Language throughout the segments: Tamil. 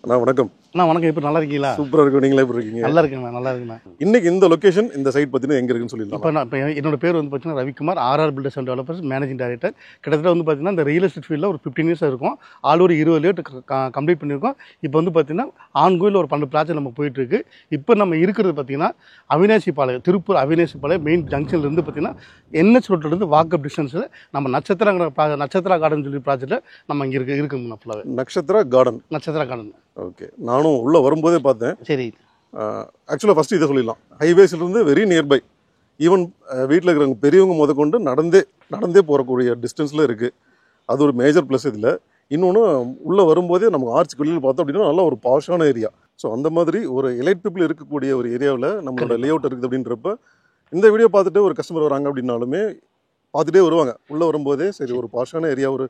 அண்ணா வணக்கம். அண்ணா வணக்கம். இப்போ நல்லா இருக்கீங்களா? சூப்பராக இருக்கும். நீங்களே எப்படி இருக்கீங்க? நல்லா இருக்குண்ணா, நல்லா இருக்குண்ணா. இன்னைக்கு இந்த லொகேஷன், இந்த சைட் பார்த்தீங்கன்னா எங்கே இருக்குன்னு சொல்லிடலாம். இப்போ என்னோட பேர் வந்து பார்த்தீங்கன்னா Ravikumar, RR builders and developers managing director. கிட்டத்தட்ட வந்து பார்த்தீங்கன்னா இந்த ரியல் எஸ்டேட் ஃபீல்டில் ஒரு 15 இயர்ஸ் இருக்கும். ஆல் ஒரு 20 இயர் கம்ப்ளீட் பண்ணியிருக்கோம். இப்போ வந்து பார்த்தீங்கன்னா ஆன்கோயில் ஒரு 12 ப்ராஜெக்ட் நம்ம போயிட்டுருக்கு. இப்போ நம்ம இருக்கிறது பார்த்தீங்கன்னா அவினாசி பாளையம், திருப்பூர் அவினாசி பாளையம் மெயின் ஜங்ஷன்லேருந்து பார்த்தீங்கன்னா NH ரோட்லேருந்து வாக்கப் டிஸ்டன்ஸில் நம்ம நட்சத்திரா கார்டன் சொல்லி ப்ராஜெக்ட்டில் நம்ம இங்கே இருக்குங்க ஃபுல்லாகவே. Nakshatra garden. Nakshatra garden. Okay, நானும் உள்ளே வரும்போதே பார்த்தேன். சரி. ஆக்சுவலாக ஃபஸ்ட்டு இதை சொல்லிடலாம். ஹைவேஸ்லேருந்து வெரி நியர்பை. ஈவன் வீட்டில் இருக்கிறவங்க பெரியவங்க முதற்கொண்டு நடந்தே போகக்கூடிய டிஸ்டன்ஸில் இருக்குது. அது ஒரு மேஜர் ப்ளஸ் இதில். இன்னொன்று உள்ளே வரும்போதே நமக்கு ஆர்ச் வெளியில் பார்த்தோம் அப்படின்னா நல்லா ஒரு பாஷான ஏரியா. ஸோ அந்த மாதிரி ஒரு எலைட் பீப்புள் இருக்கக்கூடிய ஒரு ஏரியாவில் நம்மளோட லே அவுட் இருக்குது அப்படின்றப்ப இந்த வீடியோ பார்த்துட்டு ஒரு கஸ்டமர் வராங்க அப்படின்னாலுமே பார்த்துட்டே வருவாங்க. உள்ளே வரும்போதே சரி ஒரு பாஷான ஏரியா, ஒரு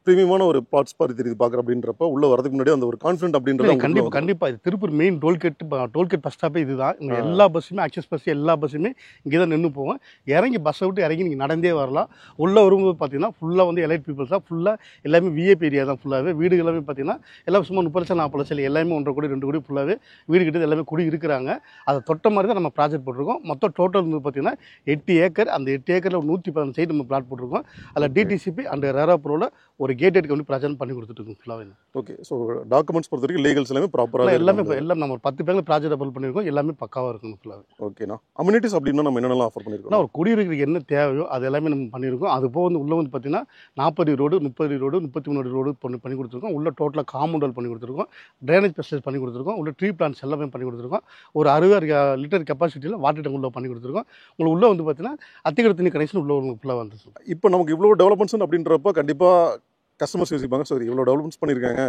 ப்ரீமியமான ஒரு பிளாட்ஸ் பார்த்து தெரியுது பார்க்குற அப்படின்றப்ப உள்ளே வரதுக்கு முன்னாடி அந்த ஒரு கான்ஃபிடென்ட் அப்படின்றது கண்டிப்பாக இது திருப்பூர் மெயின் டோல்கேட் பஸ் ஸ்டாப்பே இதுதான். இங்கே எல்லா பஸ்ஸுமே ஆக்சஸ் பஸ் எல்லா பஸ்ஸுமே இங்கே தான் நின்று போவோம். இறங்கி பஸ்ஸை விட்டு இறங்கி நீங்கள் நடந்தே வரலாம். உள்ளே வரும்போது பார்த்தீங்கன்னா ஃபுல்லாக வந்து எலைட் பீப்புள்ஸ் தான், ஃபுல்லாக எல்லாமே விஐபி ஏரியா தான். ஃபுல்லாகவே வீடு எல்லாமே பார்த்தீங்கன்னா எல்லாம் சும்மா 30 லட்சம் 40 லட்சம் எல்லாமே 1.5 கோடி 2 கோடி ஃபுல்லாகவே வீடு கிட்ட எல்லாமே குடி இருக்கிறாங்க. அதை தொட்ட மாதிரி தான் நம்ம ப்ராஜெக்ட் போட்டிருக்கோம். மொத்தம் டோட்டல் வந்து பார்த்தீங்கன்னா 8 ஏக்கர். அந்த 8 ஏக்கரில் 114 சைடு நம்ம பிளாட் போட்டிருக்கோம். அதில் டிடிசிபி அண்ட் ரேராப்ரோவில் ஒரு கேட்டட் கம்பெனி ப்ராஜெக்ட் பண்ணி கொடுத்துட்டு ஃபுல்லாகவே. ஓகே, ஸோ டாக்குமெண்ட்ஸ் பொறுத்த வரைக்கும் லீகல்ஸ் எல்லாமே ப்ராப்பராக எல்லாமே நம்ம ஒரு 10 பேங்க்ல ப்ராஜெக்ட் அப்ளை பண்ணியிருக்கோம். எல்லாமே பக்காவாக இருக்கும் ஃபுல்லாகவே. ஓகேண்ணா, அம்யூனிட்டிஸ் அப்படின்னா நம்ம என்னென்னலாம் ஆஃபர் பண்ணியிருக்கோம்? ஒரு குடியிருக்கிறதுக்கு என்ன தேவையோ அது எல்லாமே நம்ம பண்ணியிருக்கோம். அது போக வந்து உள்ளே வந்து பார்த்தீங்கன்னா 40 ரோடு 30 ரோடு 33 ரோடு பண்ணி கொடுத்துருக்கோம். உள்ள டோட்டலாக காம்பவுண்ட் வால் பண்ணி கொடுத்துருக்கோம். ட்ரைனேஜ் ஃபெசிலிட்டிஸ் பண்ணி கொடுத்துருக்கோம். உள்ள ட்ரீ பிளான்ஸ் எல்லாமே பண்ணி கொடுத்துருக்கோம். ஒரு 60 லிட்டர் கெப்பாசிட்டியில் வாட்டர் டேங்க் உள்ள பண்ணி கொடுத்துருக்கோம். உங்களுக்கு உள்ளே வந்து பார்த்தீங்கன்னா அத்திக்கடை தண்ணி கனெக்ஷன் உள்ள ஃபுல்லாக வந்து. இப்போ நமக்கு இவ்வளோ டெவலப்மெண்ட்ஸ் அப்படின்றப்ப கண்டிப்பாக கஸ்டமர்ஸ் யோசிப்பாங்க, சரி இவ்வளோ டெவலப்மெண்ட்ஸ் பண்ணியிருக்காங்க,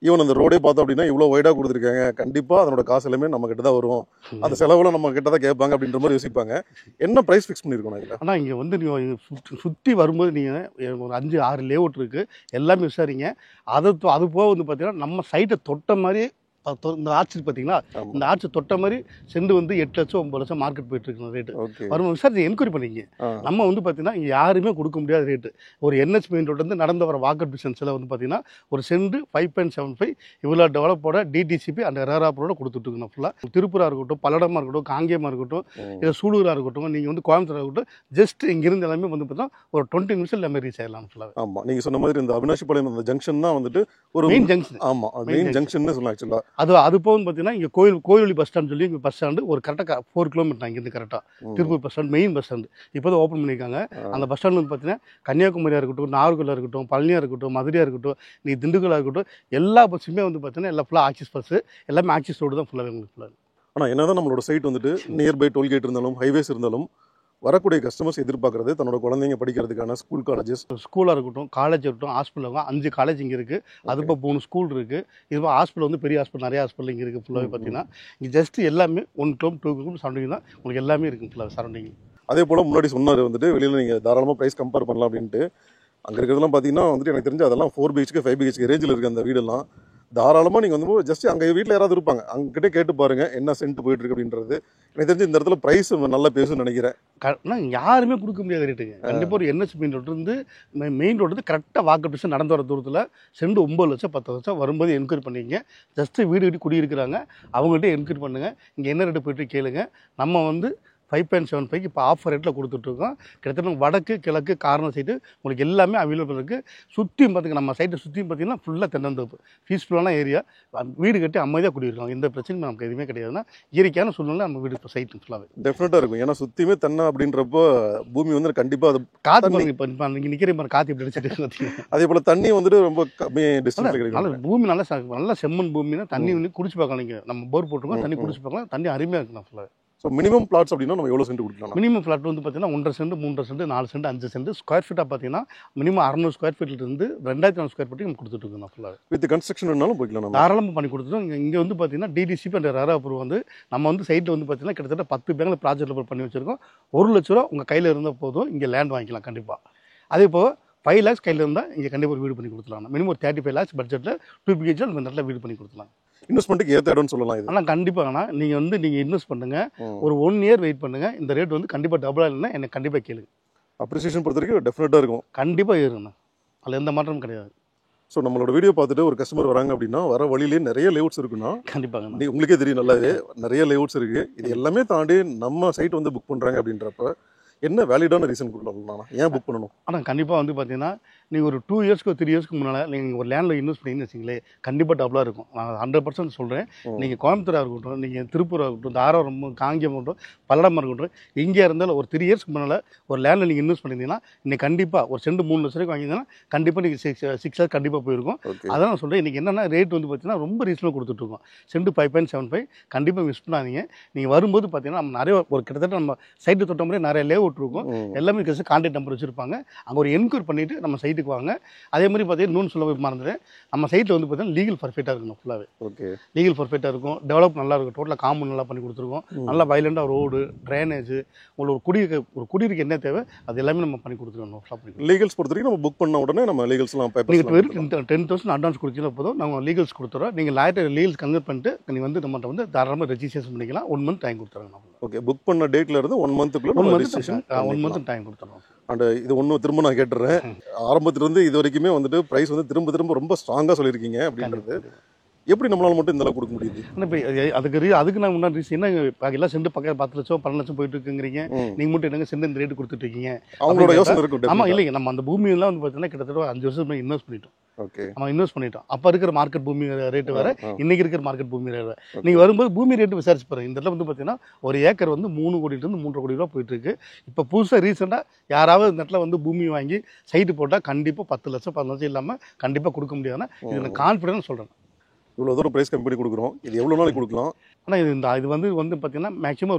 ஈவன் அந்த ரோடே பார்த்தோம் அப்படின்னா இவ்வளோ வைடாக கொடுத்துருக்காங்க, கண்டிப்பாக அதனோட காசு எல்லாமே நம்ம கிட்ட தான் வரும், அந்த செலவுலாம் நம்ம கிட்ட தான் கேட்பாங்க அப்படின்ற மாதிரி யோசிப்பாங்க. என்ன ப்ரைஸ் ஃபிக்ஸ் பண்ணியிருக்கோம் இதில்? ஆனால் இங்கே வந்து நீங்கள் சுற்றி வரும்போது நீங்கள் ஒரு 5-6 லே அவுட் இருக்குது, எல்லாமே விசாரிங்க. அது போக வந்து பார்த்தீங்கன்னா நம்ம சைட்டை தொட்ட மாதிரி இந்த ஆர்ச்சி பார்த்தீங்களா, இந்த ஆர்ச்சி தொட்ட மாதிரி செண்டு வந்து 8 லட்சம் 9 லட்சம் மார்க்கெட் போயிட்டு இருக்கு ரேட்டு. வரும்போது விசாரிச்சு என்கொயரி பண்ணிங்க. நம்ம வந்து பார்த்தீங்கன்னா இங்கே யாருமே கொடுக்க முடியாத ரேட்டு. ஒரு NH மெயின் ரோட் வந்து நடந்து வர வாக்கர் டிஸ்டன்ஸில் வந்து பார்த்தீங்கன்னா ஒரு செண்டு 5.75 இவ்வளோ டெவலப்போட டிடிசிபி அந்த ரேராப்போட கொடுத்துட்டு இருக்கணும் ஃபுல்லாக. திருப்பூராக இருக்கட்டும், பல்லடமாக இருக்கட்டும், காங்கேயமாக இருக்கட்டும், இல்லை சூலூராக இருக்கட்டும், நீங்கள் வந்து கோயம்புத்தூராக இருக்கட்டும், ஜஸ்ட் இங்கிருந்து எல்லாமே வந்து பார்த்தீங்கன்னா ஒரு 20 நிமிஷம் எல்லாமே ரீச் ஆயிடலாம் ஃபுல்லாக. ஆமாம், நீங்கள் சொன்ன மாதிரி இந்த அவினாசி பாளையம் அந்த ஜங்ஷன் தான் வந்துட்டு ஒரு மெயின் ஜங்ஷன். ஆமாம், மெயின் ஜங்ஷன் சொல்லலாம் ஆக்சுவலாக. அது போகும் பார்த்தீங்கன்னா இங்கே கோயிலி பஸ் ஸ்டாண்ட் சொல்லி இங்கே பஸ் ஸ்டாண்டு ஒரு கரெக்டாக 4 கிலோமீட்டர் இங்கேருந்து கரெக்டாக Tiruppur bus stand main bus stand இப்போ தான் ஓப்பன் பண்ணியிருக்காங்க. அந்த பஸ் ஸ்டாண்ட் வந்து பார்த்தீங்கன்னா கன்னியாகுமரியாக இருக்கட்டும், நாகர்கோயிலாக இருக்கட்டும், பழனியாக இருக்கட்டும், மதுரையாக இருக்கட்டும், நீ திண்டுக்கலாக இருக்கட்டும், எல்லா பஸ்ஸுமே வந்து பார்த்தீங்கன்னா எல்லாம் ஃபுல்லாக ஆக்சிஸ் பஸ்ஸு, எல்லாமே ஆக்சிஸ் ரோடு தான் ஃபுல்லாக உங்களுக்கு ஃபுல்லாக. ஆனால் என்ன தான் நம்மளோட சைட் வந்துட்டு நியர்பை டோல்கேட் இருந்தாலும் ஹைவேஸ் இருந்தாலும் வரக்கூடிய கஸ்டமர்ஸ் எதிர்பார்க்கறது தன்னோட குழந்தைங்க படிக்கிறதுக்கான ஸ்கூலாக இருக்கட்டும், காலேஜ் இருக்கட்டும், ஹாஸ்பிட்டல் இருக்கும். 5 காலேஜ் இங்கே இருக்குது. அது இப்போ 3 ஸ்கூல் இருக்குது. இது ஹாஸ்பிட்டல் வந்து பெரிய ஹாஸ்பிட்டல், நிறைய ஹாஸ்பிட்டல் இங்கே இருக்குது ஃபுல்லாகவே. பார்த்தீங்கன்னா இங்கே ஜஸ்ட் எல்லாமே 1 கிலோமீட்டர் 2 கிலோமீட்டர் சரௌண்டிங் தான் உங்களுக்கு எல்லாமே இருக்குது ஃபுல்லாக சரௌண்டிங். அதே போல் முன்னாடி சொன்னார் வந்துட்டு வெளியில் நீங்கள் தாராளமாக ப்ரைஸ் கம்பேர் பண்ணலாம் அப்படின்ட்டு. அங்கே இருக்கிறதெல்லாம் பார்த்தீங்கன்னா வந்துட்டு எனக்கு தெரிஞ்சு அதெல்லாம் 4 BHK 5 BHK ரேஞ்சில் இருக்குது அந்த வீடெல்லாம். தாராளமாக நீங்கள் வந்து ஜஸ்ட் அங்கே வீட்டில் யாராவது இருப்பாங்க, அங்கிட்டே கேட்டு பாருங்கள் என்ன சென்ட் போயிட்டு இருக்கு அப்படின்றது. எனக்கு தெரிஞ்சு இந்த இடத்துல ப்ரைஸ் நல்லா பேசுன்னு நினைக்கிறேன். யாருமே கொடுக்க முடியாத ரேட்டுங்க. கண்டிப்பாக ஒரு NH மெயின் ரோடு இருந்து மெயின் ரோடு வந்து கரெக்டாக வாக்கப் டிஸ்டன்ஸ் நடந்து வர தூரத்தில் செண்டு 9 லட்சம் 10 லட்சம் வரும்போது என்கொயரி பண்ணிங்க. ஜஸ்ட்டு வீடு கட்டி குடியிருக்கிறாங்க, அவங்கள்ட்ட என்கொயரி பண்ணுங்கள். இங்கே என்ன ரேட்டு போய்ட்டு கேளுங்க. நம்ம வந்து 5.75 இப்போ ஆஃபர் ரேட்டில் கொடுத்துட்ருக்கோம். கிட்டத்தட்ட வடக்கு கிழக்கு கார்னர் சைடு உங்களுக்கு எல்லாமே அவைலபிள் இருக்குது. சுற்றியும் பார்த்துங்க, நம்ம சைட்டை சுற்றியும் பார்த்தீங்கன்னா ஃபுல்லாக தென்னந்தோப்பு, பீஸ்ஃபுல்லான ஏரியா. வீடு கட்டி அமைதியாக குடியிருக்காங்க, எந்த பிரச்சனையும் நமக்கு எதுவுமே கிடையாதுன்னா இயற்கையான சூழ்நிலை நம்ம வீடு இப்போ சைட்டு ஃபுல்லாகவே டெஃபினட்டாக இருக்கும். ஏன்னா சுற்றியுமே தென்னை அப்படின்றப்போ பூமி வந்து கண்டிப்பாக அது காற்று இப்போ நீங்கள் நிற்கிற மாதிரி காற்று இப்படி அடிச்சுட்டு அதே போல் தண்ணி வந்துட்டு ரொம்ப கம்மி டிஸ்டன்ஸ் கிடைக்கும். பூமி நல்லா செம்மண் பூமினா தண்ணி வந்து குடிச்சு பார்க்கலாம். நீங்கள் நம்ம போர் போட்டுருக்கோம், தண்ணி குடிச்சு பார்க்கலாம், தண்ணி அருமையாக இருக்குண்ணா ஃபுல்லாக. ஸோ மினிமம் பிளாட்ஸ் அப்படின்னா நம்ம எவ்வளோ சென்ட் கொடுக்கலாம்? மினிமம் பிளாட் வந்து பார்த்தீங்கன்னா 1.5 cent 3 cent 4 cent 5 cent square ஃபீட்டாக பார்த்தீங்கன்னா மினிமம் 600 ஸ்கொயர் ஃபீட்லேருந்து 2400 ஸ்கொயர் ஃபீட்டுக்கு நம்ம கொடுத்துட்ருக்கோம் ஃபுல்லாக. வித் கன்ஸ்ட்ரக்ஷன் வேணாலும் போய்க்கலாம், தாராளமாக பண்ணி கொடுத்துட்டோம். இங்கே வந்து பார்த்தீங்கன்னா டிடிசிபி அண்ட் ரேரா அப்ரூவ் வந்து நம்ம வந்து சைட்டில் வந்து பார்த்தீங்கன்னா கிட்டத்தட்ட 10 பேங்கில் ப்ராஜெக்ட் பண்ணி வச்சிருக்கோம். 1 லட்ச ரூபா உங்கள் கையில் இருந்தால் போதும், இங்கே லேண்ட் வாங்கிக்கலாம் கண்டிப்பாக. அதே போக 5 lakhs கையில் இருந்தால் இங்கே கண்டிப்பாக ஒரு வீடு பண்ணி கொடுத்துலாம். மினிமம் ஒரு 35 lakhs பட்ஜெட்டில் 2 BHK இந்த இடத்துல வீடு பண்ணி கொடுத்துலாம். இன்வெஸ்ட்மெண்ட்டுக்கு ஏற்ற இடம்னு சொல்லலாம் இது. ஆனால் கண்டிப்பாக நீங்கள் இன்வெஸ்ட் பண்ணுங்கள், ஒரு 1 year வெயிட் பண்ணுங்கள். இந்த ரேட் வந்து கண்டிப்பாக டபுளாக இல்லைன்னா எனக்கு கண்டிப்பாக கேளுங்க. அப்ரிசியேஷன் பொறுத்த வரைக்கும் டெஃபினட்டாக இருக்கும், கண்டிப்பாக ஏறுங்கண்ணா, அதில் எந்த மாற்றமும் கிடையாது. ஸோ நம்மளோட வீடியோ பார்த்துட்டு ஒரு கஸ்டமர் வராங்க அப்படின்னா வர வழியிலேயே நிறைய லேஅவுட்ஸ் இருக்குன்னா கண்டிப்பாங்க உங்களுக்கே தெரியும் நல்லாவே நிறைய லேஅவுட்ஸ் இருக்கு. இது எல்லாமே தாண்டி நம்ம சைட் வந்து புக் பண்றாங்க அப்படின்றப்ப என்ன வேலிடான ரீசன் கொடுக்கலாம், ஏன் புக் பண்ணணும்? ஆனால் கண்டிப்பாக வந்து பார்த்தீங்கன்னா நீங்கள் ஒரு 2 இயர்ஸ்க்கு 3 இயர்ஸ்க்கு முன்னால் நீங்கள் ஒரு லேண்டில் இன்வெஸ்ட் பண்ணிங்கன்னு வச்சிங்களேன், கண்டிப்பாக டபுளாக இருக்கும். நான் 100% சொல்கிறேன். நீங்கள் கோயம்புத்தூராக இருக்கட்டும், நீங்கள் திருப்பூராக இருக்கட்டும், தாராபுரம், காங்கேயம் இருக்கட்டும், பல்லடமாக இருக்கட்டும், எங்கே இருந்தாலும் ஒரு 3 இயர்ஸ்க்கு முன்னால் ஒரு லேண்டில் நீங்கள் இன்வெஸ்ட் பண்ணியிருந்தீங்கன்னா இன்னைக்கு கண்டிப்பாக ஒரு சென்ட் 3 லட்ச ரூபாய்க்கு வாங்கியிருந்தீங்கன்னா கண்டிப்பாக நீங்கள் 6 இயர்ஸ் கண்டிப்பாக போயிருக்கும். அதான் நான் சொல்கிறேன். இன்றைக்கி என்னென்னா ரேட் வந்து பார்த்தீங்கன்னா ரொம்ப ரீசனாக கொடுத்துட்ருக்கோம். சென்ட் 5.75. கண்டிப்பாக மிஸ் பண்ணாதீங்க. நீங்கள் வரும்போது பார்த்தீங்கன்னா நம்ம நிறைய ஒரு கிட்டத்தட்ட நம்ம சைட்டு தொட்ட மாதிரி நிறைய லேஅவுட் இருக்கும். எல்லாமே கான்டாக்ட் நம்பர் வச்சுருப்பாங்க. அங்கே ஒரு என்கொயரி பண்ணிவிட்டு நம்ம சைட்டுக்கு வாங்க. அதே மாதிரி பார்த்தீங்கன்னா இன்னொன்று சொல்ல மறந்துட்டேன், நம்ம சைட்டில் வந்து பார்த்தீங்கன்னா லீகல் பர்ஃபெக்டாக இருக்கணும். ஃபுல்லாகவே ஓகே, லீகல் பர்ஃபெக்டாக இருக்கும். டெவலப் நல்லா இருக்கும். டோட்டலாக காம்பவுண்ட் நல்லா பண்ணி கொடுத்துருக்கோம். நல்லா வைலண்டாக ரோடு, ட்ரைனேஜ், உங்களுக்கு ஒரு குடியிருக்க என்ன தேவை அது எல்லாமே நம்ம பண்ணி கொடுத்துருக்கோம். லீகல்ஸ் பொறுத்த வரைக்கும் நம்ம புக் பண்ண உடனே நம்ம லீகல்ஸ்லாம் நீங்கள் வெறும் 10,000 அட்வான்ஸ் கொடுத்தீங்கன்னா போதும், நாங்கள் லீகல்ஸ் கொடுத்துறோம். நீங்கள் லீகல்ஸ் கன்வெர்ட் பண்ணிட்டு நீங்கள் வந்து நம்மகிட்ட வந்து தாராளமாக ரெஜிஸ்ட்ரேஷன் பண்ணிக்கலாம். 1 மந்த் டைம் கொடுத்துறாங்க. ஓகே, புக் பண்ண டேட்ல இருந்து 1 மந்த்துக்குள்ள 1 மந்த் டைம் கொடுத்துறோம். அண்ட் இது ஒன்று திரும்ப நான் கேட்டுறேன், ஆரம்பத்திலிருந்து இது வரைக்குமே வந்துட்டு ப்ரைஸ் வந்து திரும்ப ரொம்ப ஸ்ட்ராங்காக சொல்லியிருக்கீங்க அப்படின்றது எப்படி நம்மளால மட்டும் இந்த அளவுக்கு கொடுக்க முடியுது? இப்போ அதுக்கு நான் முன்னாடி ரீசன் என்ன, எல்லாம் சென்ட் பக்கம் 10 லட்சம் 12 லட்சம் போயிட்டு இருக்குங்கிறீங்க. நீங்கள் மட்டும் என்னங்க சென்ட் இந்த ரேட்டு கொடுத்துட்டு இருக்கீங்க? அவங்களோட யோசனை இருக்கும். ஆமாம், இல்லைங்க, நம்ம அந்த பூமியெல்லாம் வந்து பார்த்தீங்கன்னா கிட்டத்தட்ட 5 வருஷம் இன்வெஸ்ட் பண்ணிட்டோம். ஓகே, நம்ம இன்வெஸ்ட் பண்ணிட்டோம். அப்போ இருக்கிற மார்க்கெட் பூமி ரேட்டு வேறு, இன்னைக்கு இருக்கிற மார்க்கெட் பூமி ரேட் வேறு. நீங்கள் வரும்போது பூமி ரேட்டு விசாரிச்சு பாருங்க. இந்த இடத்துல வந்து பார்த்தீங்கன்னா ஒரு ஏக்கர் வந்து 3 கோடியிலிருந்து 3.5 கோடி ரூபா போயிட்டு இருக்கு. இப்போ புதுசாக ரீசெண்டாக யாராவது இந்த இடத்துல வந்து பூமி வாங்கி சைட்டு போட்டால் கண்டிப்பாக 10 லட்சம் 15 லட்சம் இல்லாமல் கண்டிப்பாக கொடுக்க முடியாதுன்னா இது நான் கான்ஃபிடன்ஸ் சொல்கிறேன். இவ்வளோ தூரம் ப்ரைஸ் கம்மி பண்ணி கொடுக்குறோம், இது எவ்வளோ நாளைக்கு கொடுக்கலாம்? ஆனால் இது வந்து பார்த்தீங்கன்னா மேக்ஸிமம்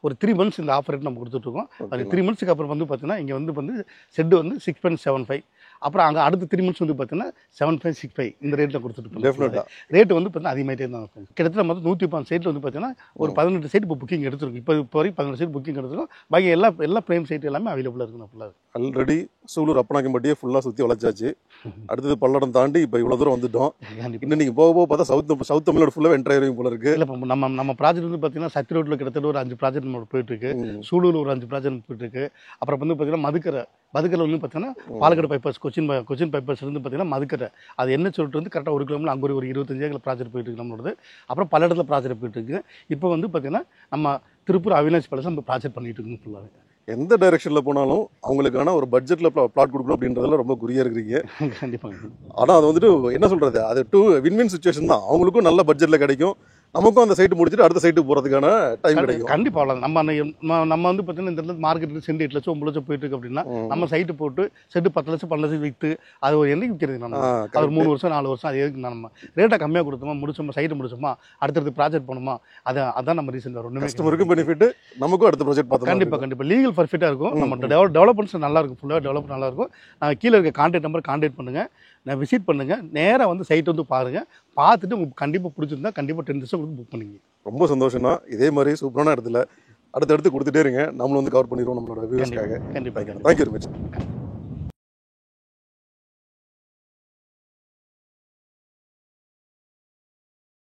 ஒரு 3 மந்த்ஸ் இந்த ஆஃபர் ரேட் நம்ம கொடுத்துட்ருக்கோம். அது 3 மந்த்ஸ்க்கு அப்புறம் வந்து பார்த்தீங்கன்னா இங்கே வந்து செட்டு வந்து 6.75. அப்புறம் அங்கே அடுத்த 3 மந்த்ஸ் வந்து பார்த்தீங்கன்னா 7.65 இந்த ரேட்டில் கொடுத்துட்டு ரேட்டு வந்து பார்த்தீங்கன்னா அதிகமாகிட்டே தான் இருக்கும். கிட்டத்தட்ட மொத்தம் 130 சைட்டில் வந்து பார்த்தீங்கன்னா ஒரு 18 சைட் இப்போ புக்கிங் எடுத்துருக்கும். இப்போ வரைக்கும் 18 சைட் புக்கிங் எடுத்துருக்கோம். பாக்கி எல்லா ப்ரைம் சைட் எல்லாமே அவைலபிளாக இருக்கும். ஃபுல்லாக ஆல்ரெடி சூலூர் அப்பனாக்கம்பட்டியே ஃபுல்லாக சுற்றி வளைச்சாச்சு. அடுத்தது பல்லடம் தாண்டி இப்போ இவ்வளோ தூரம் வந்துட்டோம். இன்னும் நீங்கள் போக பார்த்தா சவுத் தமிழ்நாடு ஃபுல்லாக என்ட்ரு ஆயிருவீங்க போல இருக்கு. இல்லை, இப்போ நம்ம ப்ராஜெக்ட் வந்து பார்த்தீங்கன்னா சத்தி ரோட்டில் கிட்டத்தட்ட ஒரு 5 ப்ராஜெக்ட் நம்ம போயிட்டு இருக்கு. சூலூரில் ஒரு 5 ப்ராஜெக்ட் போயிட்டு இருக்கு. அப்புறம் வந்து பார்த்தீங்கன்னா மதுக்கரை வந்து பார்த்தீங்கன்னா பாலக்காடு பைபாஸ் கொச்சின் பைபாஸ் இருந்து பார்த்தீங்கன்னா மதுக்கரை அது என்ன சொல்லிட்டு வந்து கரெக்டாக 1 கிலோமீட்டர் அங்கே ஒரு 25 ஏக்கர் ப்ராஜெக்ட் போயிட்டு இருக்கு நம்மளோட. அப்புறம் பல இடத்துல ப்ராஜெக்ட் போயிட்டு இருக்கு. இப்போ வந்து பார்த்தீங்கன்னா நம்ம திருப்பூர் அவினாஷ் பேலஸ் நம்ம ப்ராஜெக்ட் பண்ணிட்டு இருக்கோம். ஃபுல்லாக எந்த டைரக்ஷனில் போனாலும் அவங்களுக்கான ஒரு பட்ஜெட்டில் பிளாட் கொடுக்கணும் அப்படின்றதுல ரொம்ப குறியாக இருக்கிறீங்க. கண்டிப்பாக. ஆனால் அது வந்துட்டு என்ன சொல்கிறது, அது வின் சுச்சுவேஷன் தான். அவங்களுக்கும் நல்ல பட்ஜெட்டில் கிடைக்கும், நமக்கும் அந்த சைட்டு முடிச்சுட்டு அடுத்த சைட்டுக்கு போகிறதுக்கான டைம் கிடைக்கும். கண்டிப்பாக அவ்வளோ நம்ம வந்து பார்த்தீங்கன்னா இந்த இடத்துல மார்க்கெட் சென்ட் 8 லட்சம் 9 லட்சம் போயிட்டு இருக்கு அப்படின்னா நம்ம சைட்டு போட்டு செட்டு 10 லட்சம் 12 லட்சம் விற்று அது ஒரு என்னைக்கு விற்கிறது? நம்ம அது 3 வருஷம் 4 வருஷம் அது எதுக்கு நம்ம ரேட்டை கம்மியாக கொடுத்தோமா, முடிச்சோமா, சைட்டு முடிச்சோமா, அடுத்தடுத்து ப்ராஜெக்ட் பண்ணுமா, அதான் நம்ம ரீசன் வரும். கஸ்டமருக்கும் பெனிஃபிட், நமக்கும் அடுத்த ப்ராஜெக்ட் பார்த்தோம். கண்டிப்பாக லீகல் பர்ஃபெக்டாக இருக்கும். நம்ம டெவலப்மெண்ட்ஸ் நல்லா இருக்கும். ஃபுல்லாக டெவலப் நல்லா இருக்கும். கீழே இருக்க கான்டாக்ட் நம்பர் கான்டாக்ட் பண்ணுங்கள், நான் விசிட் பண்ணுங்கள், நேராக வந்து சைட் வந்து பாருங்கள். பார்த்துட்டு உங்களுக்கு கண்டிப்பாக பிடிச்சிருந்தா கண்டிப்பாக 10 லட்சம் கொடுத்து புக் பண்ணிங்க. ரொம்ப சந்தோஷம்னா இதே மாதிரி சூப்பரான இடத்துல அடுத்தடுத்து கொடுத்துட்டே இருங்க. நம்மளும் வந்து கவர் பண்ணிடுவோம் நம்மளோட வியூவர்ஸ்க்காக. கண்டிப்பாக. Thank you very much.